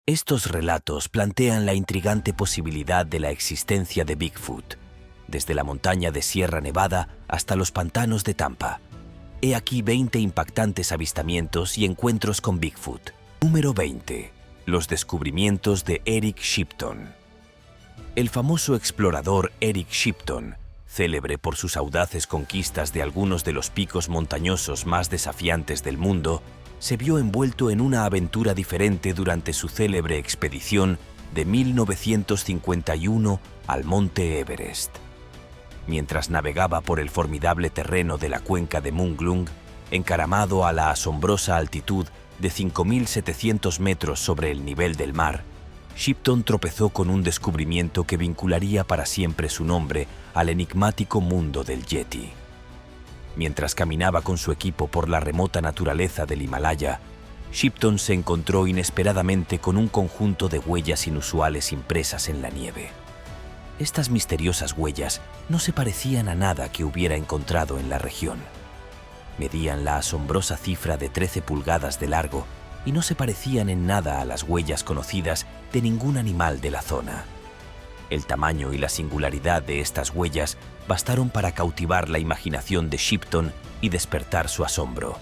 Estos relatos plantean la intrigante posibilidad de la existencia de Bigfoot, desde la montaña de Sierra Nevada hasta los pantanos de Tampa. He aquí 20 impactantes avistamientos y encuentros con Bigfoot. Número 20. Los descubrimientos de Eric Shipton. El famoso explorador Eric Shipton, célebre por sus audaces conquistas de algunos de los picos montañosos más desafiantes del mundo, se vio envuelto en una aventura diferente durante su célebre expedición de 1951 al Monte Everest. Mientras navegaba por el formidable terreno de la cuenca de Munglung, encaramado a la asombrosa altitud de 5.700 metros sobre el nivel del mar, Shipton tropezó con un descubrimiento que vincularía para siempre su nombre al enigmático mundo del Yeti. Mientras caminaba con su equipo por la remota naturaleza del Himalaya, Shipton se encontró inesperadamente con un conjunto de huellas inusuales impresas en la nieve. Estas misteriosas huellas no se parecían a nada que hubiera encontrado en la región. Medían la asombrosa cifra de 13 pulgadas de largo y no se parecían en nada a las huellas conocidas de ningún animal de la zona. El tamaño y la singularidad de estas huellas bastaron para cautivar la imaginación de Shipton y despertar su asombro.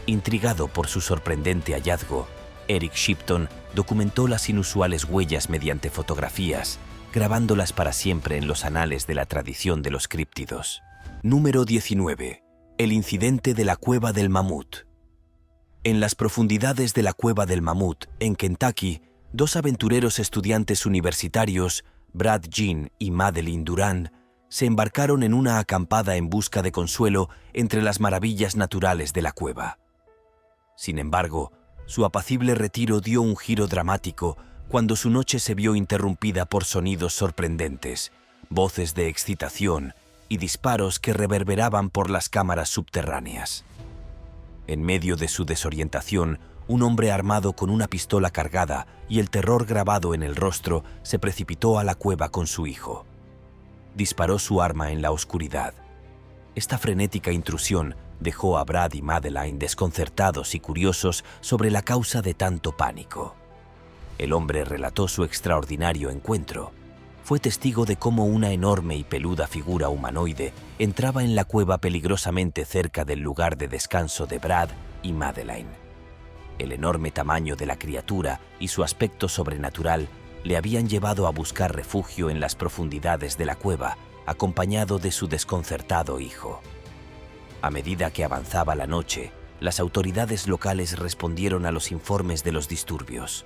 Intrigado por su sorprendente hallazgo, Eric Shipton documentó las inusuales huellas mediante fotografías, grabándolas para siempre en los anales de la tradición de los críptidos. Número 19. El incidente de la Cueva del Mamut. En las profundidades de la Cueva del Mamut, en Kentucky, dos aventureros estudiantes universitarios, Brad Jean y Madeline Durand, se embarcaron en una acampada en busca de consuelo entre las maravillas naturales de la cueva. Sin embargo, su apacible retiro dio un giro dramático cuando su noche se vio interrumpida por sonidos sorprendentes, voces de excitación y disparos que reverberaban por las cámaras subterráneas. En medio de su desorientación, un hombre armado con una pistola cargada y el terror grabado en el rostro se precipitó a la cueva con su hijo. Disparó su arma en la oscuridad. Esta frenética intrusión dejó a Brad y Madeline desconcertados y curiosos sobre la causa de tanto pánico. El hombre relató su extraordinario encuentro. Fue testigo de cómo una enorme y peluda figura humanoide entraba en la cueva peligrosamente cerca del lugar de descanso de Brad y Madeline. El enorme tamaño de la criatura y su aspecto sobrenatural le habían llevado a buscar refugio en las profundidades de la cueva, acompañado de su desconcertado hijo. A medida que avanzaba la noche, las autoridades locales respondieron a los informes de los disturbios.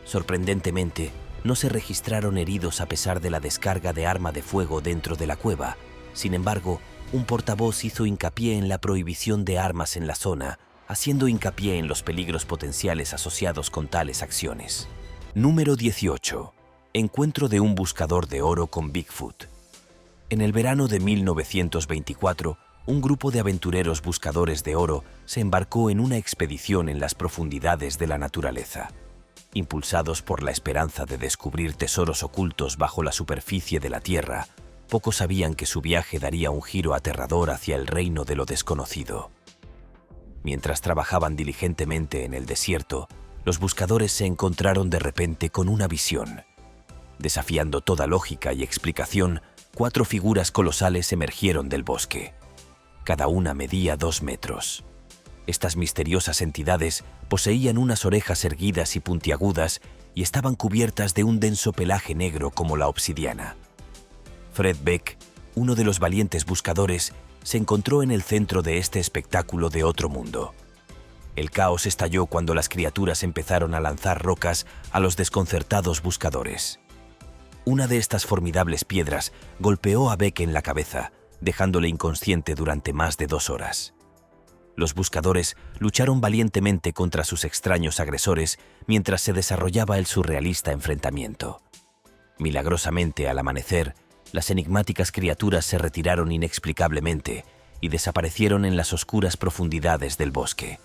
Sorprendentemente, no se registraron heridos a pesar de la descarga de arma de fuego dentro de la cueva. Sin embargo, un portavoz hizo hincapié en la prohibición de armas en la zona, haciendo hincapié en los peligros potenciales asociados con tales acciones. Número 18. Encuentro de un buscador de oro con Bigfoot. En el verano de 1924, un grupo de aventureros buscadores de oro se embarcó en una expedición en las profundidades de la naturaleza. Impulsados por la esperanza de descubrir tesoros ocultos bajo la superficie de la Tierra, pocos sabían que su viaje daría un giro aterrador hacia el reino de lo desconocido. Mientras trabajaban diligentemente en el desierto, los buscadores se encontraron de repente con una visión. Desafiando toda lógica y explicación, 4 figuras colosales emergieron del bosque. Cada una medía 2 metros. Estas misteriosas entidades poseían unas orejas erguidas y puntiagudas y estaban cubiertas de un denso pelaje negro como la obsidiana. Fred Beck, uno de los valientes buscadores, se encontró en el centro de este espectáculo de otro mundo. El caos estalló cuando las criaturas empezaron a lanzar rocas a los desconcertados buscadores. Una de estas formidables piedras golpeó a Beck en la cabeza, dejándole inconsciente durante más de 2 horas. Los buscadores lucharon valientemente contra sus extraños agresores mientras se desarrollaba el surrealista enfrentamiento. Milagrosamente, al amanecer, las enigmáticas criaturas se retiraron inexplicablemente y desaparecieron en las oscuras profundidades del bosque.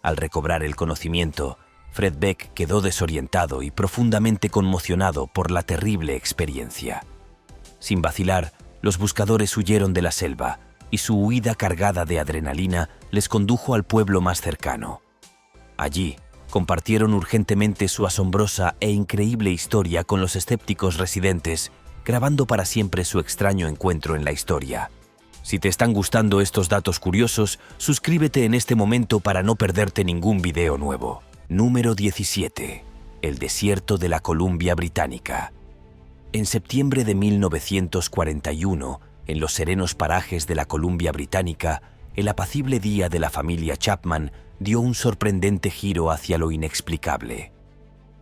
Al recobrar el conocimiento, Fred Beck quedó desorientado y profundamente conmocionado por la terrible experiencia. Sin vacilar, los buscadores huyeron de la selva, y su huida cargada de adrenalina les condujo al pueblo más cercano. Allí, compartieron urgentemente su asombrosa e increíble historia con los escépticos residentes, grabando para siempre su extraño encuentro en la historia. Si te están gustando estos datos curiosos, suscríbete en este momento para no perderte ningún video nuevo. Número 17. El desierto de la Columbia Británica. En septiembre de 1941, en los serenos parajes de la Columbia Británica, el apacible día de la familia Chapman dio un sorprendente giro hacia lo inexplicable.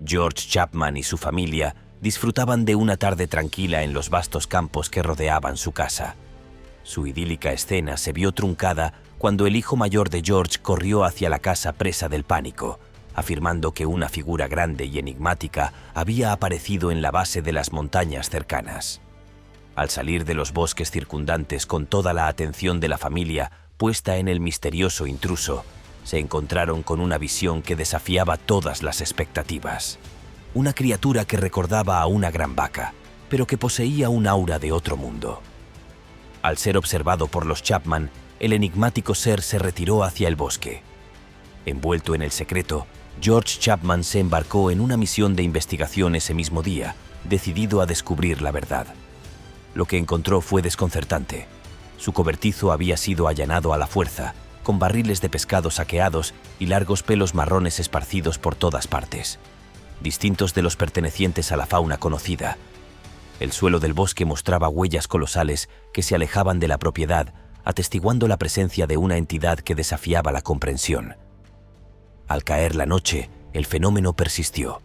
George Chapman y su familia disfrutaban de una tarde tranquila en los vastos campos que rodeaban su casa. Su idílica escena se vio truncada cuando el hijo mayor de George corrió hacia la casa presa del pánico, afirmando que una figura grande y enigmática había aparecido en la base de las montañas cercanas. Al salir de los bosques circundantes con toda la atención de la familia puesta en el misterioso intruso, se encontraron con una visión que desafiaba todas las expectativas. Una criatura que recordaba a una gran vaca, pero que poseía un aura de otro mundo. Al ser observado por los Chapman, el enigmático ser se retiró hacia el bosque. Envuelto en el secreto, George Chapman se embarcó en una misión de investigación ese mismo día, decidido a descubrir la verdad. Lo que encontró fue desconcertante. Su cobertizo había sido allanado a la fuerza, con barriles de pescado saqueados y largos pelos marrones esparcidos por todas partes, distintos de los pertenecientes a la fauna conocida. El suelo del bosque mostraba huellas colosales que se alejaban de la propiedad, atestiguando la presencia de una entidad que desafiaba la comprensión. Al caer la noche, el fenómeno persistió.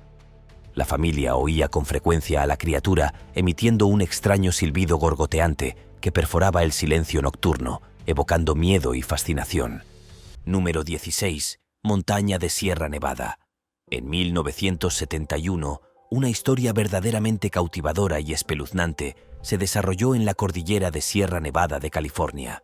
La familia oía con frecuencia a la criatura emitiendo un extraño silbido gorgoteante que perforaba el silencio nocturno, evocando miedo y fascinación. Número 16. Montaña de Sierra Nevada. En 1971, una historia verdaderamente cautivadora y espeluznante se desarrolló en la cordillera de Sierra Nevada de California.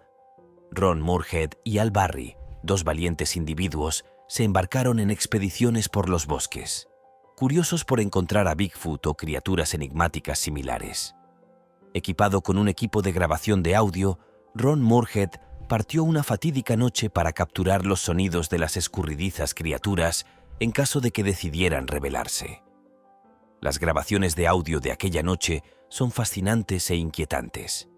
Ron Moorhead y Al Barry, dos valientes individuos, se embarcaron en expediciones por los bosques, curiosos por encontrar a Bigfoot o criaturas enigmáticas similares. Equipado con un equipo de grabación de audio, Ron Moorhead partió una fatídica noche para capturar los sonidos de las escurridizas criaturas en caso de que decidieran rebelarse. Las grabaciones de audio de aquella noche son fascinantes e inquietantes.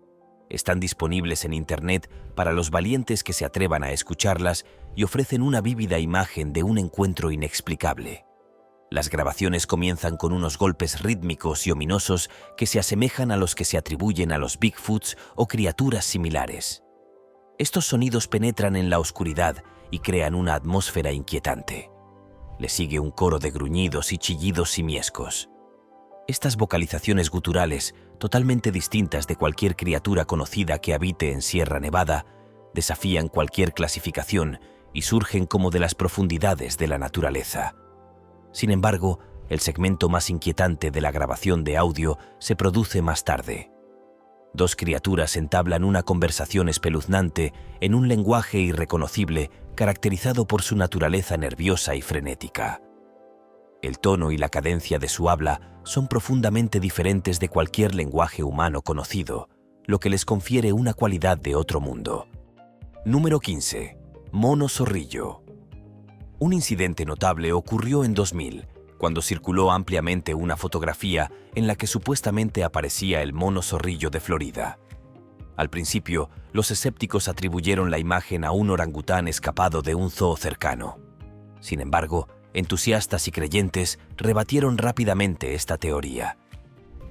Están disponibles en Internet para los valientes que se atrevan a escucharlas y ofrecen una vívida imagen de un encuentro inexplicable. Las grabaciones comienzan con unos golpes rítmicos y ominosos que se asemejan a los que se atribuyen a los Bigfoots o criaturas similares. Estos sonidos penetran en la oscuridad y crean una atmósfera inquietante. Le sigue un coro de gruñidos y chillidos simiescos. Estas vocalizaciones guturales, totalmente distintas de cualquier criatura conocida que habite en Sierra Nevada, desafían cualquier clasificación y surgen como de las profundidades de la naturaleza. Sin embargo, el segmento más inquietante de la grabación de audio se produce más tarde. Dos criaturas entablan una conversación espeluznante en un lenguaje irreconocible caracterizado por su naturaleza nerviosa y frenética. El tono y la cadencia de su habla son profundamente diferentes de cualquier lenguaje humano conocido, lo que les confiere una cualidad de otro mundo. Número 15. Mono zorrillo. Un incidente notable ocurrió en 2000, cuando circuló ampliamente una fotografía en la que supuestamente aparecía el mono zorrillo de Florida. Al principio, los escépticos atribuyeron la imagen a un orangután escapado de un zoo cercano. Sin embargo, entusiastas y creyentes rebatieron rápidamente esta teoría.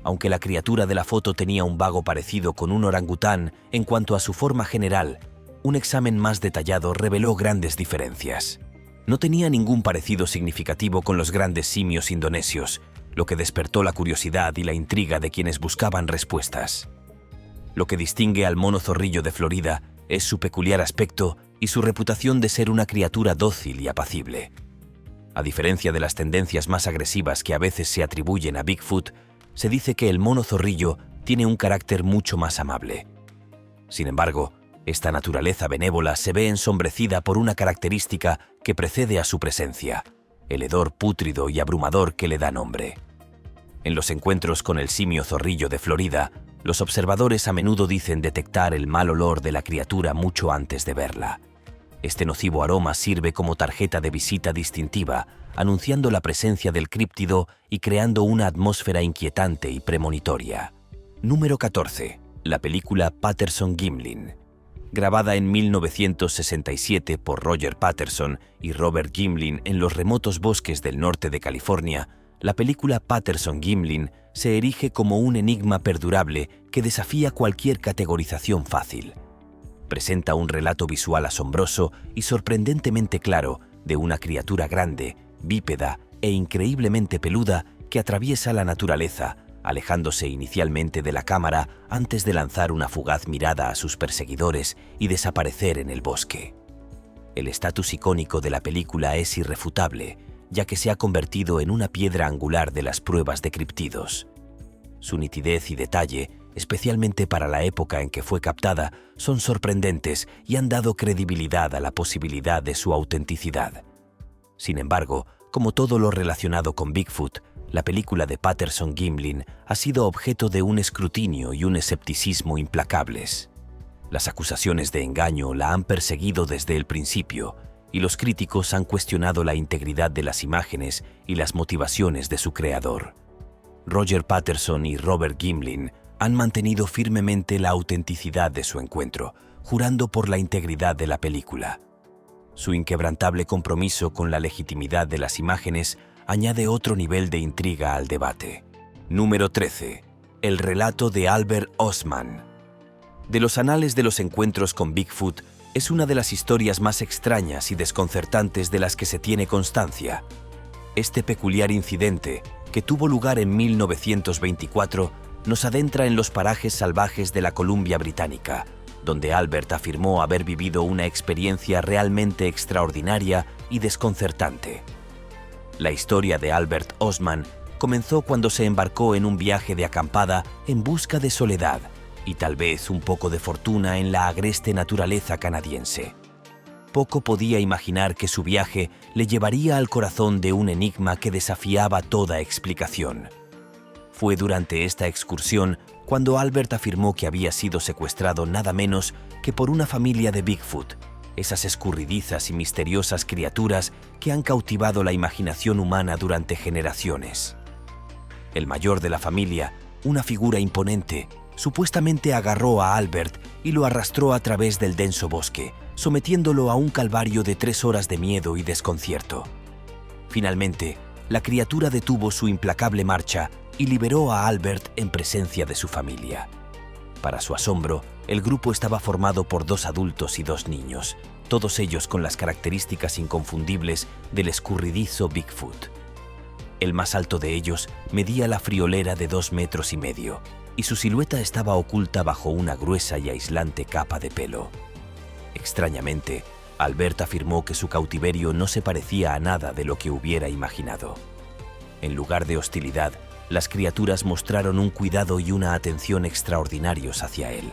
Aunque la criatura de la foto tenía un vago parecido con un orangután en cuanto a su forma general, un examen más detallado reveló grandes diferencias. No tenía ningún parecido significativo con los grandes simios indonesios, lo que despertó la curiosidad y la intriga de quienes buscaban respuestas. Lo que distingue al mono zorrillo de Florida es su peculiar aspecto y su reputación de ser una criatura dócil y apacible. A diferencia de las tendencias más agresivas que a veces se atribuyen a Bigfoot, se dice que el mono zorrillo tiene un carácter mucho más amable. Sin embargo, esta naturaleza benévola se ve ensombrecida por una característica que precede a su presencia, el hedor pútrido y abrumador que le da nombre. En los encuentros con el simio zorrillo de Florida, los observadores a menudo dicen detectar el mal olor de la criatura mucho antes de verla. Este nocivo aroma sirve como tarjeta de visita distintiva, anunciando la presencia del críptido y creando una atmósfera inquietante y premonitoria. Número 14. La película Patterson-Gimlin. Grabada en 1967 por Roger Patterson y Robert Gimlin en los remotos bosques del norte de California, la película Patterson-Gimlin se erige como un enigma perdurable que desafía cualquier categorización fácil. Presenta un relato visual asombroso y sorprendentemente claro de una criatura grande, bípeda e increíblemente peluda que atraviesa la naturaleza, alejándose inicialmente de la cámara antes de lanzar una fugaz mirada a sus perseguidores y desaparecer en el bosque. El estatus icónico de la película es irrefutable, ya que se ha convertido en una piedra angular de las pruebas de criptidos. Su nitidez y detalle, especialmente para la época en que fue captada, son sorprendentes y han dado credibilidad a la posibilidad de su autenticidad. Sin embargo, como todo lo relacionado con Bigfoot, la película de Patterson-Gimlin ha sido objeto de un escrutinio y un escepticismo implacables. Las acusaciones de engaño la han perseguido desde el principio, y los críticos han cuestionado la integridad de las imágenes y las motivaciones de su creador. Roger Patterson y Robert Gimlin han mantenido firmemente la autenticidad de su encuentro, jurando por la integridad de la película. Su inquebrantable compromiso con la legitimidad de las imágenes añade otro nivel de intriga al debate. Número 13. El relato de Albert Ostman. De los anales de los encuentros con Bigfoot, es una de las historias más extrañas y desconcertantes de las que se tiene constancia. Este peculiar incidente, que tuvo lugar en 1924, nos adentra en los parajes salvajes de la Columbia Británica, donde Albert afirmó haber vivido una experiencia realmente extraordinaria y desconcertante. La historia de Albert Ostman comenzó cuando se embarcó en un viaje de acampada en busca de soledad y tal vez un poco de fortuna en la agreste naturaleza canadiense. Poco podía imaginar que su viaje le llevaría al corazón de un enigma que desafiaba toda explicación. Fue durante esta excursión cuando Albert afirmó que había sido secuestrado nada menos que por una familia de Bigfoot, esas escurridizas y misteriosas criaturas que han cautivado la imaginación humana durante generaciones. El mayor de la familia, una figura imponente, supuestamente agarró a Albert y lo arrastró a través del denso bosque, sometiéndolo a un calvario de 3 horas de miedo y desconcierto. Finalmente, la criatura detuvo su implacable marcha y liberó a Albert en presencia de su familia. Para su asombro, el grupo estaba formado por 2 adultos y 2 niños, todos ellos con las características inconfundibles del escurridizo Bigfoot. El más alto de ellos medía la friolera de 2,5 metros, y su silueta estaba oculta bajo una gruesa y aislante capa de pelo. Extrañamente, Albert afirmó que su cautiverio no se parecía a nada de lo que hubiera imaginado. En lugar de hostilidad, las criaturas mostraron un cuidado y una atención extraordinarios hacia él.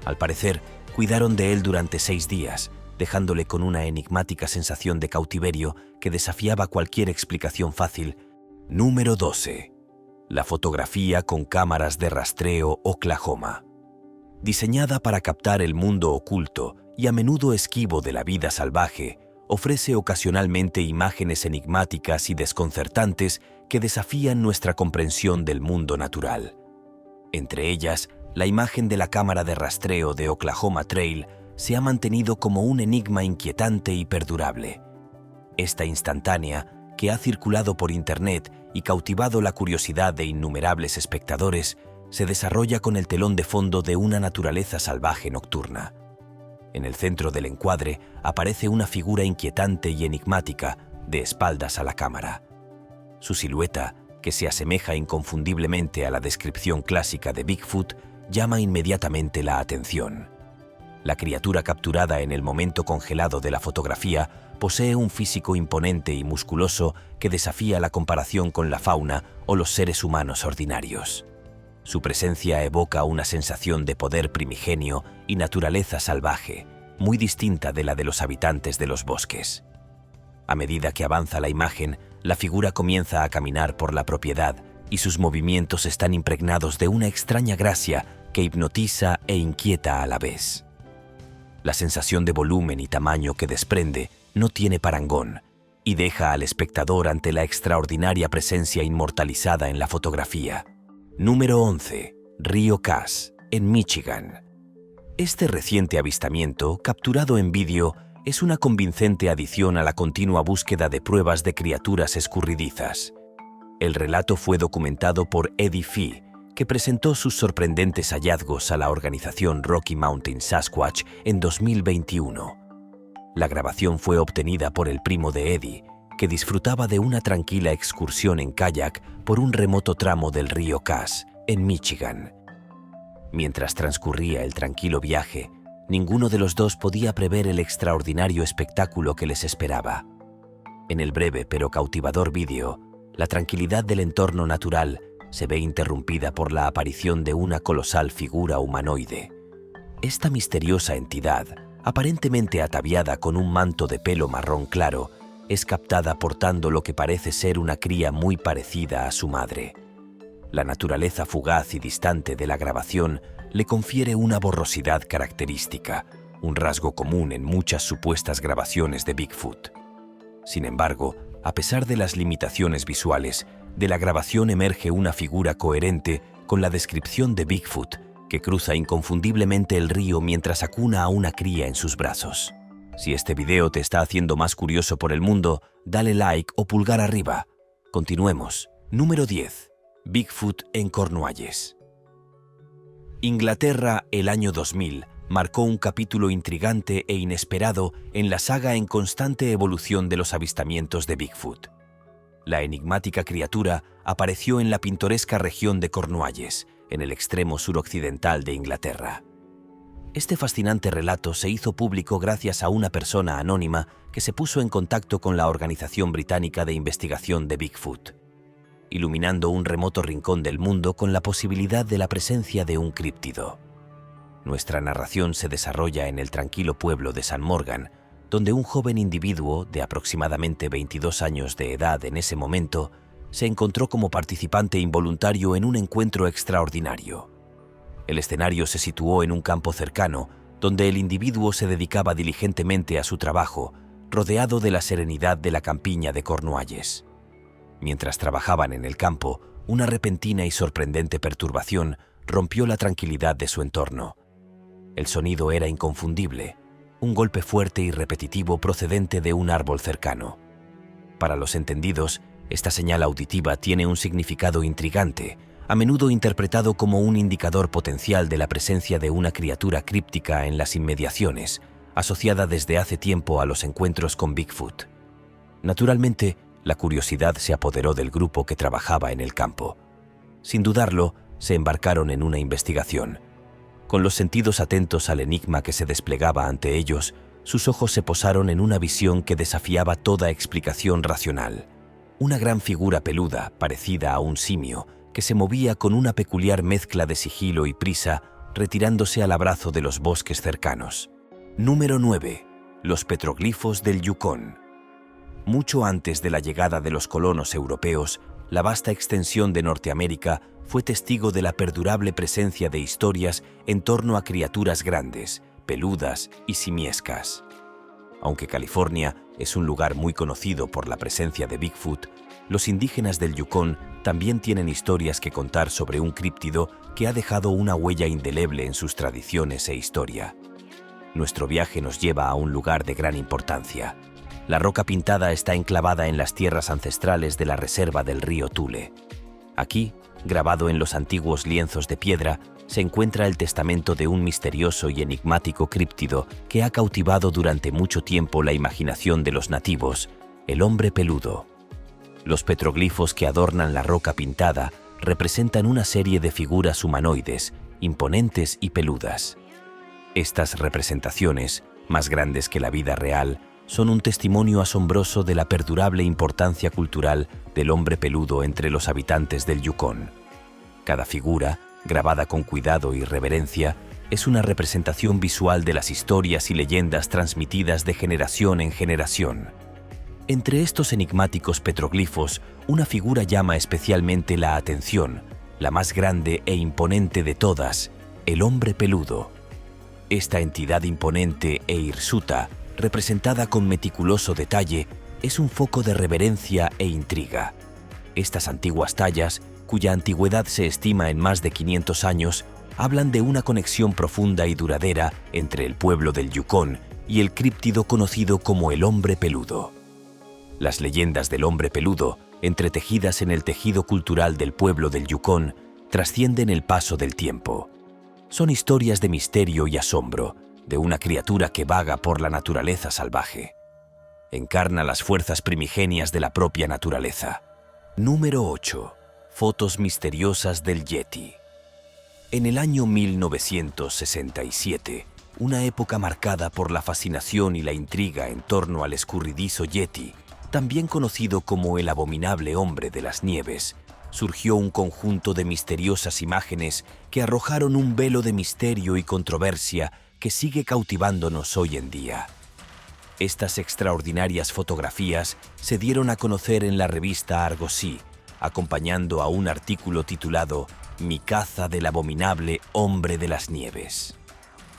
Al parecer, cuidaron de él durante 6 días, dejándole con una enigmática sensación de cautiverio que desafiaba cualquier explicación fácil. Número 12. La fotografía con cámaras de rastreo Oklahoma. Diseñada para captar el mundo oculto y a menudo esquivo de la vida salvaje, ofrece ocasionalmente imágenes enigmáticas y desconcertantes que desafían nuestra comprensión del mundo natural. Entre ellas, la imagen de la cámara de rastreo de Oklahoma Trail se ha mantenido como un enigma inquietante y perdurable. Esta instantánea, que ha circulado por Internet y cautivado la curiosidad de innumerables espectadores, se desarrolla con el telón de fondo de una naturaleza salvaje nocturna. En el centro del encuadre aparece una figura inquietante y enigmática, de espaldas a la cámara. Su silueta, que se asemeja inconfundiblemente a la descripción clásica de Bigfoot, llama inmediatamente la atención. La criatura capturada en el momento congelado de la fotografía posee un físico imponente y musculoso que desafía la comparación con la fauna o los seres humanos ordinarios. Su presencia evoca una sensación de poder primigenio y naturaleza salvaje, muy distinta de la de los habitantes de los bosques. A medida que avanza la imagen, la figura comienza a caminar por la propiedad y sus movimientos están impregnados de una extraña gracia que hipnotiza e inquieta a la vez. La sensación de volumen y tamaño que desprende no tiene parangón, y deja al espectador ante la extraordinaria presencia inmortalizada en la fotografía. Número 11. Río Cass, en Michigan. Este reciente avistamiento, capturado en vídeo, es una convincente adición a la continua búsqueda de pruebas de criaturas escurridizas. El relato fue documentado por Eddie Fee, que presentó sus sorprendentes hallazgos a la organización Rocky Mountain Sasquatch en 2021. La grabación fue obtenida por el primo de Eddie, que disfrutaba de una tranquila excursión en kayak por un remoto tramo del río Cass, en Michigan. Mientras transcurría el tranquilo viaje, ninguno de los dos podía prever el extraordinario espectáculo que les esperaba. En el breve pero cautivador vídeo, la tranquilidad del entorno natural se ve interrumpida por la aparición de una colosal figura humanoide. Esta misteriosa entidad, aparentemente ataviada con un manto de pelo marrón claro, es captada portando lo que parece ser una cría muy parecida a su madre. La naturaleza fugaz y distante de la grabación le confiere una borrosidad característica, un rasgo común en muchas supuestas grabaciones de Bigfoot. Sin embargo, a pesar de las limitaciones visuales, de la grabación emerge una figura coherente con la descripción de Bigfoot, que cruza inconfundiblemente el río mientras acuna a una cría en sus brazos. Si este video te está haciendo más curioso por el mundo, dale like o pulgar arriba. Continuemos. Número 10. Bigfoot en Cornualles. Inglaterra, el año 2000, marcó un capítulo intrigante e inesperado en la saga en constante evolución de los avistamientos de Bigfoot. La enigmática criatura apareció en la pintoresca región de Cornualles, en el extremo suroccidental de Inglaterra. Este fascinante relato se hizo público gracias a una persona anónima que se puso en contacto con la Organización Británica de Investigación de Bigfoot, iluminando un remoto rincón del mundo con la posibilidad de la presencia de un críptido. Nuestra narración se desarrolla en el tranquilo pueblo de San Morgan, donde un joven individuo de aproximadamente 22 años de edad en ese momento se encontró como participante involuntario en un encuentro extraordinario. El escenario se situó en un campo cercano, donde el individuo se dedicaba diligentemente a su trabajo, rodeado de la serenidad de la campiña de Cornualles. Mientras trabajaban en el campo, una repentina y sorprendente perturbación rompió la tranquilidad de su entorno. El sonido era inconfundible, un golpe fuerte y repetitivo procedente de un árbol cercano. Para los entendidos, esta señal auditiva tiene un significado intrigante, a menudo interpretado como un indicador potencial de la presencia de una criatura críptica en las inmediaciones, asociada desde hace tiempo a los encuentros con Bigfoot. Naturalmente, la curiosidad se apoderó del grupo que trabajaba en el campo. Sin dudarlo, se embarcaron en una investigación. Con los sentidos atentos al enigma que se desplegaba ante ellos, sus ojos se posaron en una visión que desafiaba toda explicación racional. Una gran figura peluda, parecida a un simio, que se movía con una peculiar mezcla de sigilo y prisa, retirándose al abrazo de los bosques cercanos. Número 9. Los petroglifos del Yukón. Mucho antes de la llegada de los colonos europeos, la vasta extensión de Norteamérica fue testigo de la perdurable presencia de historias en torno a criaturas grandes, peludas y simiescas. Aunque California es un lugar muy conocido por la presencia de Bigfoot, los indígenas del Yukón también tienen historias que contar sobre un críptido que ha dejado una huella indeleble en sus tradiciones e historia. Nuestro viaje nos lleva a un lugar de gran importancia. La roca pintada está enclavada en las tierras ancestrales de la reserva del río Tule. Aquí, grabado en los antiguos lienzos de piedra, se encuentra el testamento de un misterioso y enigmático críptido que ha cautivado durante mucho tiempo la imaginación de los nativos, el hombre peludo. Los petroglifos que adornan la roca pintada representan una serie de figuras humanoides, imponentes y peludas. Estas representaciones, más grandes que la vida real, son un testimonio asombroso de la perdurable importancia cultural del hombre peludo entre los habitantes del Yukón. Cada figura, grabada con cuidado y reverencia, es una representación visual de las historias y leyendas transmitidas de generación en generación. Entre estos enigmáticos petroglifos, una figura llama especialmente la atención, la más grande e imponente de todas, el hombre peludo. Esta entidad imponente e hirsuta, representada con meticuloso detalle, es un foco de reverencia e intriga. Estas antiguas tallas, cuya antigüedad se estima en más de 500 años, hablan de una conexión profunda y duradera entre el pueblo del Yukón y el críptido conocido como el hombre peludo. Las leyendas del hombre peludo, entretejidas en el tejido cultural del pueblo del Yukón, trascienden el paso del tiempo. Son historias de misterio y asombro, de una criatura que vaga por la naturaleza salvaje. Encarna las fuerzas primigenias de la propia naturaleza. Número 8. Fotos misteriosas del Yeti. En el año 1967, una época marcada por la fascinación y la intriga en torno al escurridizo Yeti, también conocido como el abominable hombre de las nieves, surgió un conjunto de misteriosas imágenes que arrojaron un velo de misterio y controversia que sigue cautivándonos hoy en día. Estas extraordinarias fotografías se dieron a conocer en la revista Argosy, acompañando a un artículo titulado Mi caza del abominable hombre de las nieves.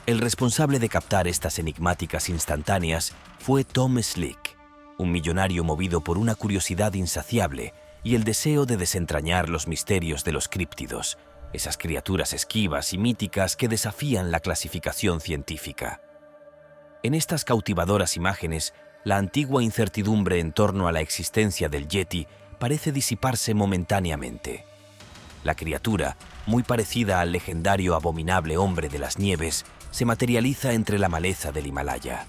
El responsable de captar estas enigmáticas instantáneas fue Tom Slick, un millonario movido por una curiosidad insaciable y el deseo de desentrañar los misterios de los críptidos, esas criaturas esquivas y míticas que desafían la clasificación científica. En estas cautivadoras imágenes, la antigua incertidumbre en torno a la existencia del Yeti parece disiparse momentáneamente. La criatura, muy parecida al legendario abominable hombre de las nieves, se materializa entre la maleza del Himalaya.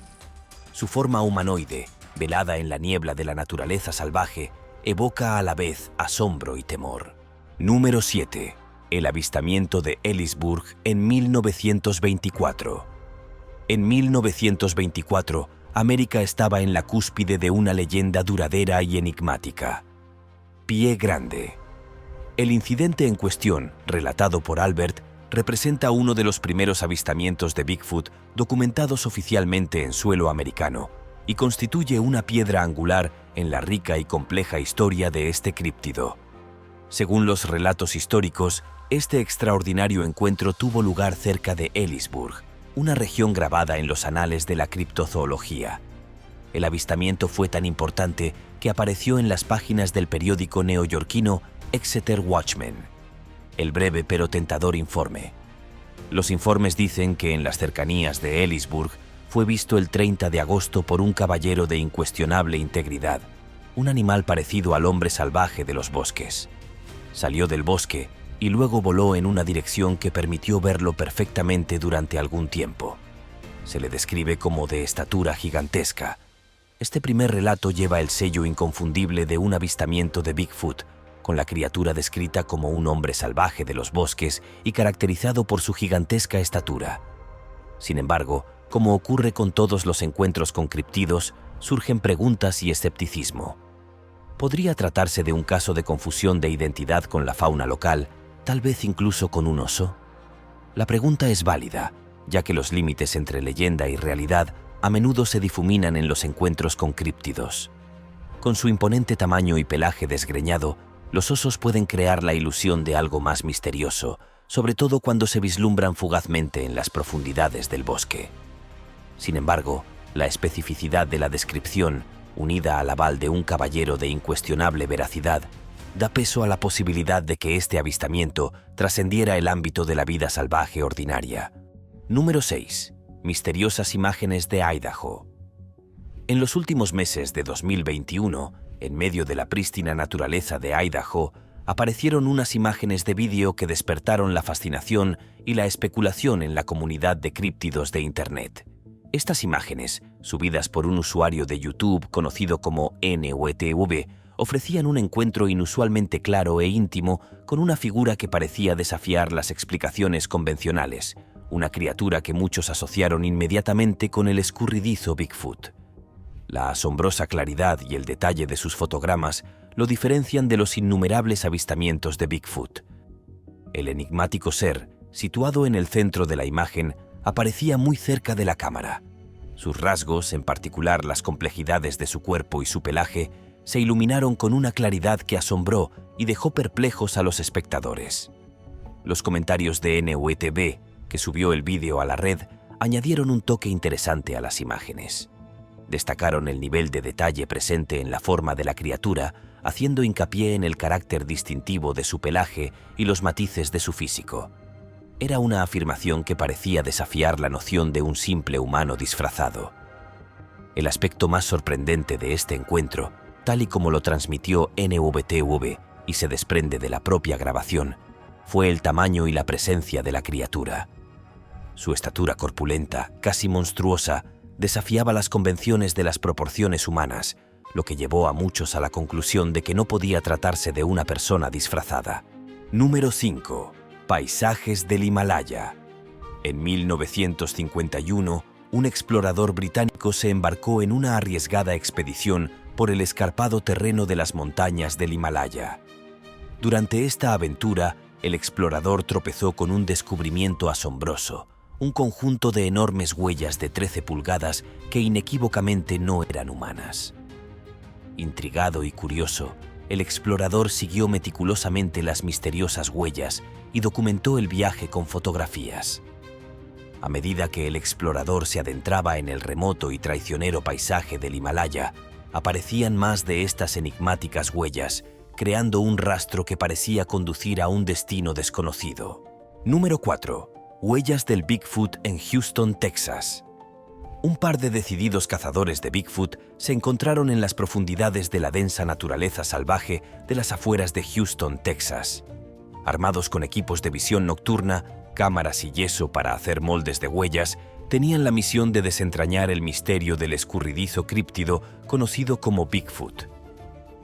Su forma humanoide, velada en la niebla de la naturaleza salvaje, evoca a la vez asombro y temor. Número 7. El avistamiento de Ellisburg en 1924. En 1924, América estaba en la cúspide de una leyenda duradera y enigmática. Pie Grande. El incidente en cuestión, relatado por Albert, representa uno de los primeros avistamientos de Bigfoot documentados oficialmente en suelo americano y constituye una piedra angular en la rica y compleja historia de este críptido. Según los relatos históricos, este extraordinario encuentro tuvo lugar cerca de Ellisburg, una región grabada en los anales de la criptozoología. El avistamiento fue tan importante que apareció en las páginas del periódico neoyorquino Exeter Watchman. El breve pero tentador informe. Los informes dicen que en las cercanías de Ellisburg fue visto el 30 de agosto por un caballero de incuestionable integridad, un animal parecido al hombre salvaje de los bosques. Salió del bosque y luego voló en una dirección que permitió verlo perfectamente durante algún tiempo. Se le describe como de estatura gigantesca. Este primer relato lleva el sello inconfundible de un avistamiento de Bigfoot, con la criatura descrita como un hombre salvaje de los bosques y caracterizado por su gigantesca estatura. Sin embargo, como ocurre con todos los encuentros con críptidos, surgen preguntas y escepticismo. ¿Podría tratarse de un caso de confusión de identidad con la fauna local, tal vez incluso con un oso? La pregunta es válida, ya que los límites entre leyenda y realidad a menudo se difuminan en los encuentros con críptidos. Con su imponente tamaño y pelaje desgreñado, los osos pueden crear la ilusión de algo más misterioso, sobre todo cuando se vislumbran fugazmente en las profundidades del bosque. Sin embargo, la especificidad de la descripción, unida al aval de un caballero de incuestionable veracidad, da peso a la posibilidad de que este avistamiento trascendiera el ámbito de la vida salvaje ordinaria. Número 6. Misteriosas imágenes de Idaho. En los últimos meses de 2021, en medio de la prístina naturaleza de Idaho, aparecieron unas imágenes de vídeo que despertaron la fascinación y la especulación en la comunidad de críptidos de Internet. Estas imágenes, subidas por un usuario de YouTube conocido como NWTV, ofrecían un encuentro inusualmente claro e íntimo con una figura que parecía desafiar las explicaciones convencionales, una criatura que muchos asociaron inmediatamente con el escurridizo Bigfoot. La asombrosa claridad y el detalle de sus fotogramas lo diferencian de los innumerables avistamientos de Bigfoot. El enigmático ser, situado en el centro de la imagen, aparecía muy cerca de la cámara. Sus rasgos, en particular las complejidades de su cuerpo y su pelaje, se iluminaron con una claridad que asombró y dejó perplejos a los espectadores. Los comentarios de NWTV, que subió el vídeo a la red, añadieron un toque interesante a las imágenes. Destacaron el nivel de detalle presente en la forma de la criatura, haciendo hincapié en el carácter distintivo de su pelaje y los matices de su físico. Era una afirmación que parecía desafiar la noción de un simple humano disfrazado. El aspecto más sorprendente de este encuentro, tal y como lo transmitió NWTV y se desprende de la propia grabación, fue el tamaño y la presencia de la criatura. Su estatura corpulenta, casi monstruosa, desafiaba las convenciones de las proporciones humanas, lo que llevó a muchos a la conclusión de que no podía tratarse de una persona disfrazada. Número 5. Paisajes del Himalaya. En 1951, un explorador británico se embarcó en una arriesgada expedición por el escarpado terreno de las montañas del Himalaya. Durante esta aventura, el explorador tropezó con un descubrimiento asombroso, un conjunto de enormes huellas de 13 pulgadas que inequívocamente no eran humanas. Intrigado y curioso, el explorador siguió meticulosamente las misteriosas huellas y documentó el viaje con fotografías. A medida que el explorador se adentraba en el remoto y traicionero paisaje del Himalaya, aparecían más de estas enigmáticas huellas, creando un rastro que parecía conducir a un destino desconocido. Número 4. Huellas del Bigfoot en Houston, Texas. Un par de decididos cazadores de Bigfoot se encontraron en las profundidades de la densa naturaleza salvaje de las afueras de Houston, Texas. Armados con equipos de visión nocturna, cámaras y yeso para hacer moldes de huellas, tenían la misión de desentrañar el misterio del escurridizo críptido conocido como Bigfoot.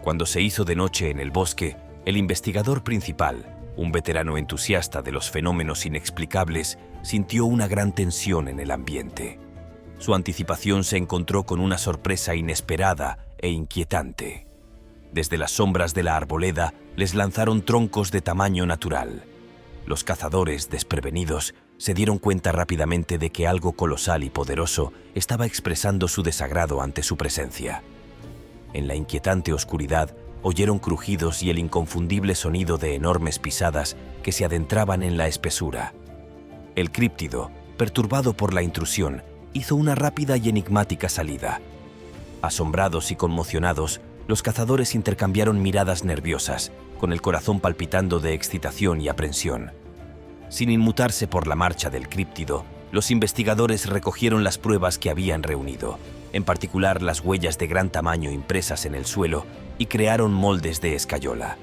Cuando se hizo de noche en el bosque, el investigador principal, un veterano entusiasta de los fenómenos inexplicables, sintió una gran tensión en el ambiente. Su anticipación se encontró con una sorpresa inesperada e inquietante. Desde las sombras de la arboleda les lanzaron troncos de tamaño natural. Los cazadores, desprevenidos, se dieron cuenta rápidamente de que algo colosal y poderoso estaba expresando su desagrado ante su presencia. En la inquietante oscuridad, oyeron crujidos y el inconfundible sonido de enormes pisadas que se adentraban en la espesura. El críptido, perturbado por la intrusión, hizo una rápida y enigmática salida. Asombrados y conmocionados, los cazadores intercambiaron miradas nerviosas, con el corazón palpitando de excitación y aprensión. Sin inmutarse por la marcha del críptido, los investigadores recogieron las pruebas que habían reunido, en particular las huellas de gran tamaño impresas en el suelo, y crearon moldes de escayola.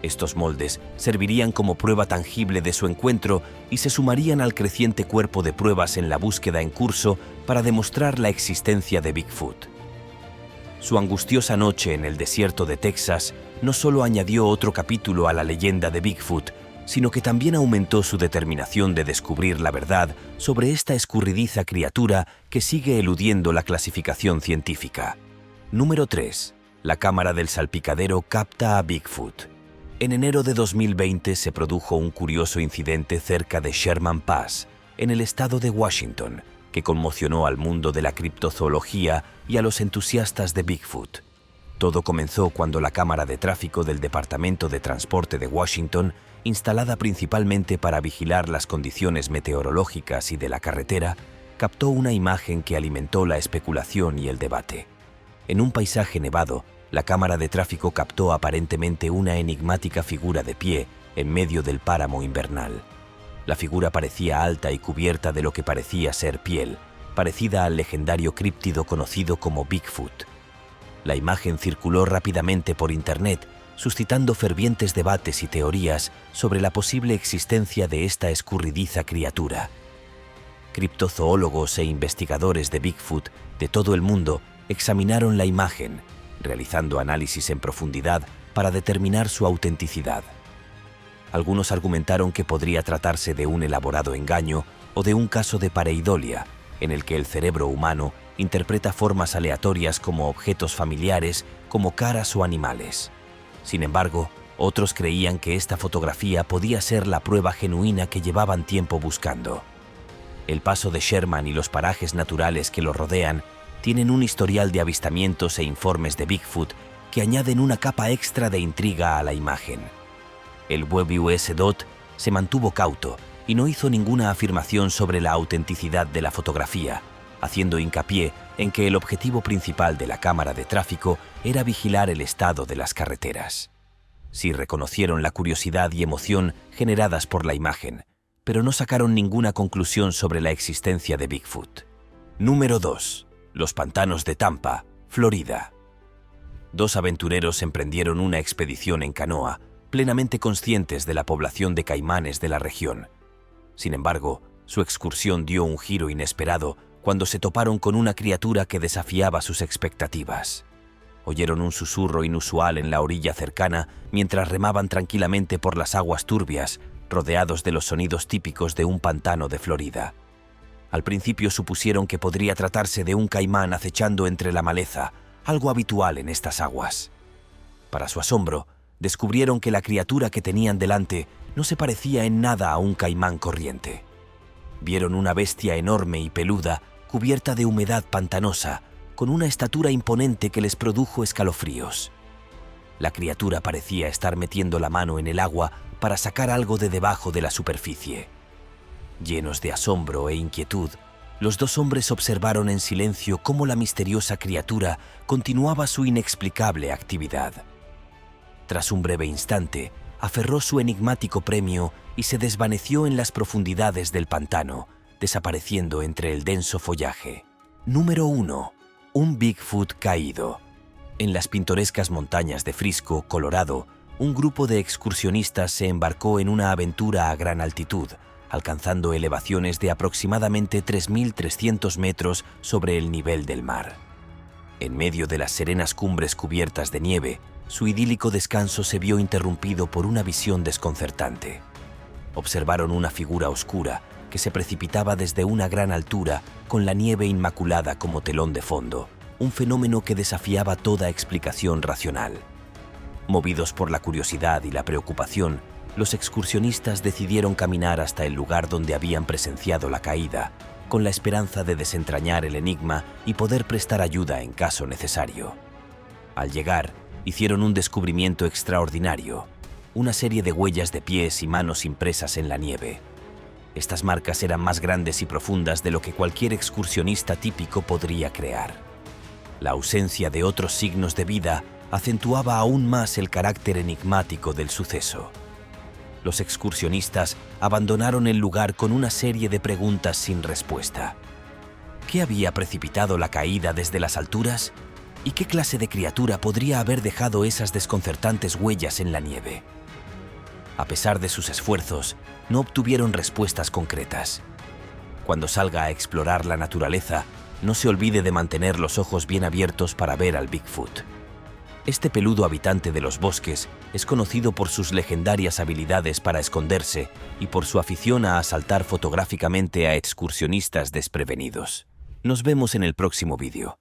Estos moldes servirían como prueba tangible de su encuentro y se sumarían al creciente cuerpo de pruebas en la búsqueda en curso para demostrar la existencia de Bigfoot. Su angustiosa noche en el desierto de Texas no solo añadió otro capítulo a la leyenda de Bigfoot, sino que también aumentó su determinación de descubrir la verdad sobre esta escurridiza criatura que sigue eludiendo la clasificación científica. Número 3. La cámara del salpicadero capta a Bigfoot. En enero de 2020 se produjo un curioso incidente cerca de Sherman Pass, en el estado de Washington, que conmocionó al mundo de la criptozoología y a los entusiastas de Bigfoot. Todo comenzó cuando la cámara de tráfico del Departamento de Transporte de Washington, instalada principalmente para vigilar las condiciones meteorológicas y de la carretera, captó una imagen que alimentó la especulación y el debate. En un paisaje nevado, la cámara de tráfico captó aparentemente una enigmática figura de pie en medio del páramo invernal. La figura parecía alta y cubierta de lo que parecía ser piel, parecida al legendario críptido conocido como Bigfoot. La imagen circuló rápidamente por Internet, suscitando fervientes debates y teorías sobre la posible existencia de esta escurridiza criatura. Criptozoólogos e investigadores de Bigfoot de todo el mundo examinaron la imagen, realizando análisis en profundidad para determinar su autenticidad. Algunos argumentaron que podría tratarse de un elaborado engaño o de un caso de pareidolia, en el que el cerebro humano interpreta formas aleatorias como objetos familiares, como caras o animales. Sin embargo, otros creían que esta fotografía podía ser la prueba genuina que llevaban tiempo buscando. El paso de Sherman y los parajes naturales que lo rodean tienen un historial de avistamientos e informes de Bigfoot que añaden una capa extra de intriga a la imagen. El WUS-DOT se mantuvo cauto y no hizo ninguna afirmación sobre la autenticidad de la fotografía, haciendo hincapié en que el objetivo principal de la cámara de tráfico era vigilar el estado de las carreteras. Sí reconocieron la curiosidad y emoción generadas por la imagen, pero no sacaron ninguna conclusión sobre la existencia de Bigfoot. Número 2. Los pantanos de Tampa, Florida. Dos aventureros emprendieron una expedición en canoa, plenamente conscientes de la población de caimanes de la región. Sin embargo, su excursión dio un giro inesperado cuando se toparon con una criatura que desafiaba sus expectativas. Oyeron un susurro inusual en la orilla cercana mientras remaban tranquilamente por las aguas turbias, rodeados de los sonidos típicos de un pantano de Florida. Al principio supusieron que podría tratarse de un caimán acechando entre la maleza, algo habitual en estas aguas. Para su asombro, descubrieron que la criatura que tenían delante no se parecía en nada a un caimán corriente. Vieron una bestia enorme y peluda, cubierta de humedad pantanosa, con una estatura imponente que les produjo escalofríos. La criatura parecía estar metiendo la mano en el agua para sacar algo de debajo de la superficie. Llenos de asombro e inquietud, los dos hombres observaron en silencio cómo la misteriosa criatura continuaba su inexplicable actividad. Tras un breve instante, aferró su enigmático premio y se desvaneció en las profundidades del pantano, desapareciendo entre el denso follaje. Número 1. Un Bigfoot caído. En las pintorescas montañas de Frisco, Colorado, un grupo de excursionistas se embarcó en una aventura a gran altitud, alcanzando elevaciones de aproximadamente 3.300 metros sobre el nivel del mar. En medio de las serenas cumbres cubiertas de nieve, su idílico descanso se vio interrumpido por una visión desconcertante. Observaron una figura oscura que se precipitaba desde una gran altura con la nieve inmaculada como telón de fondo, un fenómeno que desafiaba toda explicación racional. Movidos por la curiosidad y la preocupación, los excursionistas decidieron caminar hasta el lugar donde habían presenciado la caída, con la esperanza de desentrañar el enigma y poder prestar ayuda en caso necesario. Al llegar, hicieron un descubrimiento extraordinario, una serie de huellas de pies y manos impresas en la nieve. Estas marcas eran más grandes y profundas de lo que cualquier excursionista típico podría crear. La ausencia de otros signos de vida acentuaba aún más el carácter enigmático del suceso. Los excursionistas abandonaron el lugar con una serie de preguntas sin respuesta. ¿Qué había precipitado la caída desde las alturas? ¿Y qué clase de criatura podría haber dejado esas desconcertantes huellas en la nieve? A pesar de sus esfuerzos, no obtuvieron respuestas concretas. Cuando salga a explorar la naturaleza, no se olvide de mantener los ojos bien abiertos para ver al Bigfoot. Este peludo habitante de los bosques es conocido por sus legendarias habilidades para esconderse y por su afición a asaltar fotográficamente a excursionistas desprevenidos. Nos vemos en el próximo vídeo.